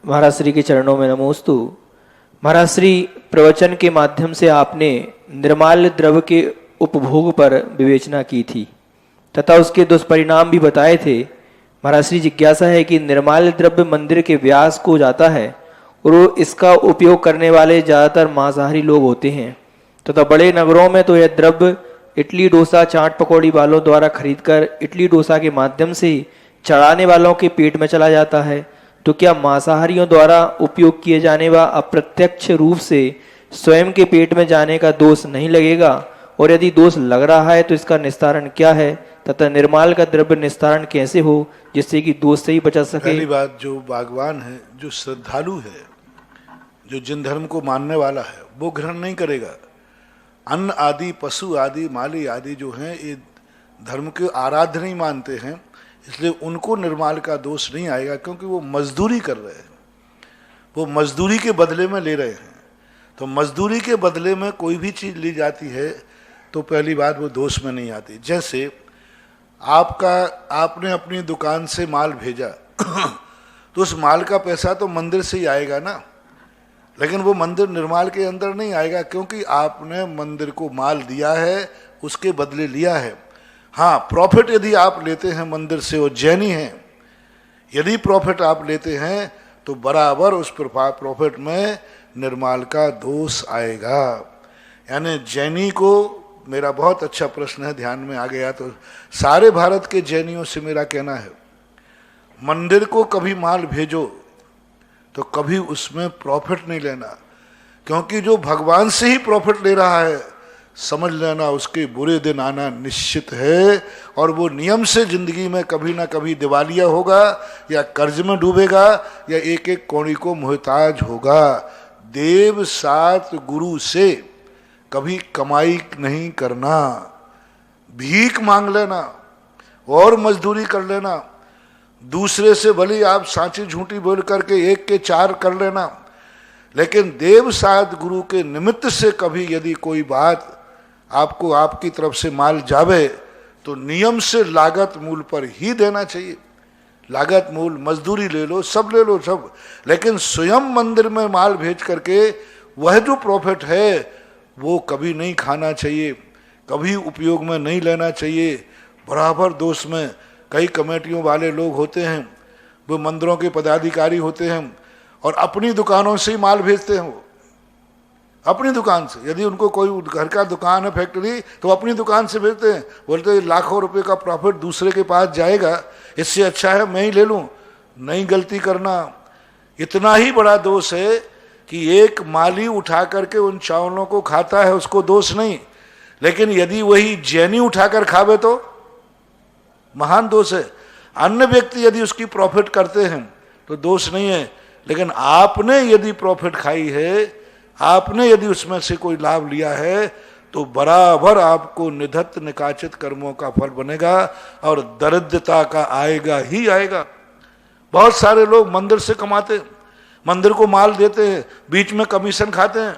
महाराज श्री के चरणों में नमोस्तु। महाराज श्री, प्रवचन के माध्यम से आपने निर्माल्य द्रव्य के उपभोग पर विवेचना की थी तथा उसके दुष्परिणाम भी बताए थे। महाराज श्री, जिज्ञासा है कि निर्माल्य द्रव्य मंदिर के व्यास को जाता है और इसका उपयोग करने वाले ज़्यादातर मांसाहारी लोग होते हैं तथा बड़े नगरों में तो यह द्रव्य इडली डोसा चाट पकौड़ी वालों द्वारा खरीदकर इडली डोसा के माध्यम से चढ़ाने वालों के पेट में चला जाता है। तो क्या मांसाहारियों द्वारा उपयोग किए जाने व अप्रत्यक्ष रूप से स्वयं के पेट में जाने का दोष नहीं लगेगा? और यदि दोष लग रहा है तो इसका निस्तारण क्या है तथा निर्माल का द्रव्य निस्तारण कैसे हो जिससे कि दोष से ही बचा सके? पहली बात, जो भगवान है, जो श्रद्धालु है, जो जिन धर्म को मानने वाला है, वो ग्रहण नहीं करेगा। अन्न आदि, पशु आदि, माली आदि जो हैं, ये धर्म के आराध्य नहीं मानते हैं, इसलिए उनको निर्माल का दोष नहीं आएगा, क्योंकि वो मजदूरी कर रहे हैं, वो मजदूरी के बदले में ले रहे हैं। तो मजदूरी के बदले में कोई भी चीज़ ली जाती है तो पहली बात वो दोष में नहीं आती। जैसे आपने अपनी दुकान से माल भेजा तो उस माल का पैसा तो मंदिर से ही आएगा ना, लेकिन वो मंदिर निर्माल के अंदर नहीं आएगा, क्योंकि आपने मंदिर को माल दिया है, उसके बदले लिया है। हाँ, प्रॉफिट यदि आप लेते हैं मंदिर से, वो जैनी हैं, यदि प्रॉफिट आप लेते हैं तो बराबर उस प्रॉफिट में निर्माल का दोष आएगा। यानी जैनी को, मेरा बहुत अच्छा प्रश्न है, ध्यान में आ गया तो सारे भारत के जैनियों से मेरा कहना है, मंदिर को कभी माल भेजो तो कभी उसमें प्रॉफिट नहीं लेना, क्योंकि जो भगवान से ही प्रॉफिट ले रहा है, समझ लेना उसके बुरे दिन आना निश्चित है, और वो नियम से जिंदगी में कभी ना कभी दिवालिया होगा या कर्ज में डूबेगा या एक एक कौड़ी को मोहताज होगा। देव सात गुरु से कभी कमाई नहीं करना, भीख मांग लेना और मजदूरी कर लेना, दूसरे से भले आप सांची झूठी बोल करके एक के चार कर लेना, लेकिन देव सात गुरु के निमित्त से कभी यदि कोई बात आपको आपकी तरफ से माल जावे तो नियम से लागत मूल पर ही देना चाहिए। लागत मूल, मजदूरी ले लो, सब ले लो सब, लेकिन स्वयं मंदिर में माल भेज करके वह जो प्रॉफिट है वो कभी नहीं खाना चाहिए, कभी उपयोग में नहीं लेना चाहिए। बराबर दोष में कई कमेटियों वाले लोग होते हैं, वो मंदिरों के पदाधिकारी होते हैं और अपनी दुकानों से ही माल भेजते हैं। वो अपनी दुकान से, यदि उनको कोई घर का दुकान है, फैक्ट्री, तो अपनी दुकान से भेजते हैं, बोलते हैं लाखों रुपए का प्रॉफिट दूसरे के पास जाएगा, इससे अच्छा है मैं ही ले लूं। नहीं गलती करना। इतना ही बड़ा दोष है कि एक माली उठा करके उन चावलों को खाता है, उसको दोष नहीं, लेकिन यदि वही जैनी उठाकर खावे तो महान दोष है। अन्य व्यक्ति यदि उसकी प्रॉफिट करते हैं तो दोष नहीं है, लेकिन आपने यदि प्रॉफिट खाई है, आपने यदि उसमें से कोई लाभ लिया है तो बराबर आपको निधत्त निकाचित कर्मों का फल बनेगा और दरिद्रता का आएगा ही आएगा। बहुत सारे लोग मंदिर से कमाते, मंदिर को माल देते हैं, बीच में कमीशन खाते हैं।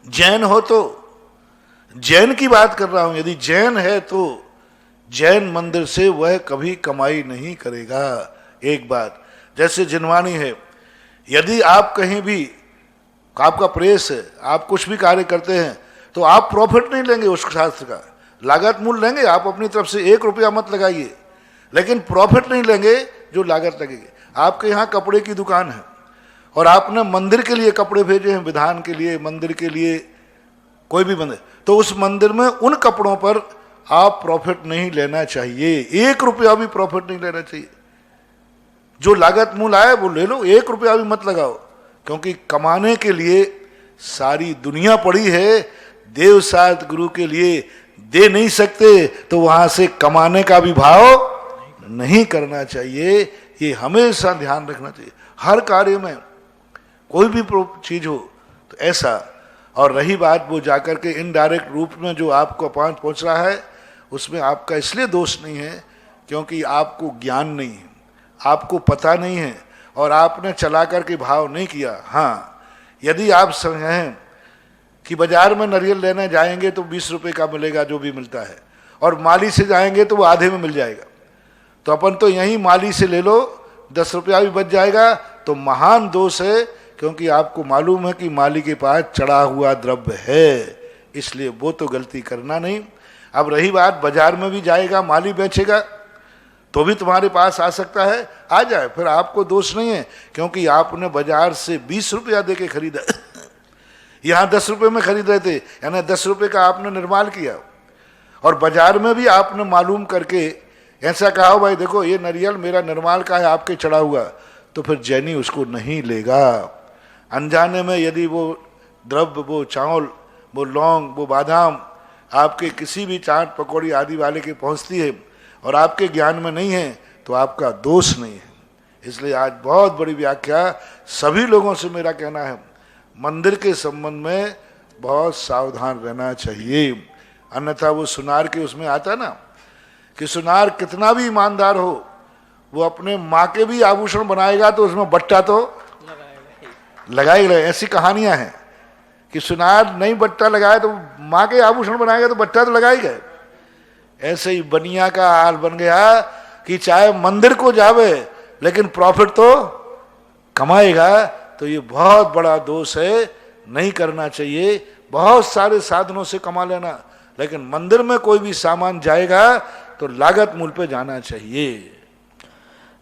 जैन हो तो, जैन की बात कर रहा हूं, यदि जैन है तो जैन मंदिर से वह कभी कमाई नहीं करेगा। एक बात, जैसे जिनवानी है, यदि आप कहीं भी, आपका प्रेस है, आप कुछ भी कार्य करते हैं तो आप प्रॉफिट नहीं लेंगे उस शास्त्र का, लागत मूल्य लेंगे, आप अपनी तरफ से 1 रुपया मत लगाइए, लेकिन प्रॉफिट नहीं लेंगे जो लागत लगेगी। आपके यहाँ कपड़े की दुकान है और आपने मंदिर के लिए कपड़े भेजे हैं, विधान के लिए, मंदिर के लिए, कोई भी मंदिर, तो उस मंदिर में उन कपड़ों पर आप प्रॉफिट नहीं लेना चाहिए, 1 रुपया भी प्रॉफिट नहीं लेना चाहिए। जो लागत मूल्य आए वो ले लो, 1 रुपया भी मत लगाओ, क्योंकि कमाने के लिए सारी दुनिया पड़ी है, देव सात गुरु के लिए दे नहीं सकते, तो वहां से कमाने का भी भाव नहीं करना चाहिए। ये हमेशा ध्यान रखना चाहिए हर कार्य में, कोई भी चीज हो तो ऐसा। और रही बात वो जाकर के इनडायरेक्ट रूप में जो आपको पहुंच रहा है, उसमें आपका इसलिए दोष नहीं है क्योंकि आपको ज्ञान नहीं है, आपको पता नहीं है और आपने चला करके भाव नहीं किया। हाँ, यदि आप समझें कि बाजार में नारियल लेने जाएंगे तो 20 रुपए का मिलेगा जो भी मिलता है, और माली से जाएंगे तो वो आधे में मिल जाएगा, तो अपन तो यहीं माली से ले लो, 10 रुपया भी बच जाएगा, तो महान दोष है, क्योंकि आपको मालूम है कि माली के पास चढ़ा हुआ द्रव्य है, इसलिए वो तो गलती करना नहीं। अब रही बात, बाजार में भी जाएगा, माली बेचेगा तो भी तुम्हारे पास आ सकता है, आ जाए, फिर आपको दोष नहीं है, क्योंकि आपने बाजार से 20 रुपया दे के खरीदा यहाँ 10 रुपये में खरीद रहे थे, यानी 10 रुपये का आपने निर्माल किया। और बाजार में भी आपने मालूम करके ऐसा कहा, भाई देखो ये नारियल मेरा निर्माल का है, आपके चढ़ा हुआ, तो फिर जैनी उसको नहीं लेगा। अनजाने में यदि वो द्रव्य, वो चावल, वो लौंग, वो बादाम आपके किसी भी चाट पकौड़ी आदि वाले के पहुंचती है और आपके ज्ञान में नहीं है, तो आपका दोष नहीं है। इसलिए आज बहुत बड़ी व्याख्या, सभी लोगों से मेरा कहना है, मंदिर के संबंध में बहुत सावधान रहना चाहिए। अन्यथा वो सुनार के उसमें आता ना कि सुनार कितना भी ईमानदार हो, वो अपने माँ के भी आभूषण बनाएगा तो उसमें बट्टा तो लगाएगा। ऐसी कहानियां हैं कि सुनार नहीं बट्टा लगाए तो माँ के आभूषण बनाएगा तो बट्टा तो लगाएगा। ऐसे ही बनिया का हाल बन गया कि चाहे मंदिर को जावे लेकिन प्रॉफिट तो कमाएगा, तो ये बहुत बड़ा दोष है, नहीं करना चाहिए। बहुत सारे साधनों से कमा लेना, लेकिन मंदिर में कोई भी सामान जाएगा तो लागत मूल्य पे जाना चाहिए।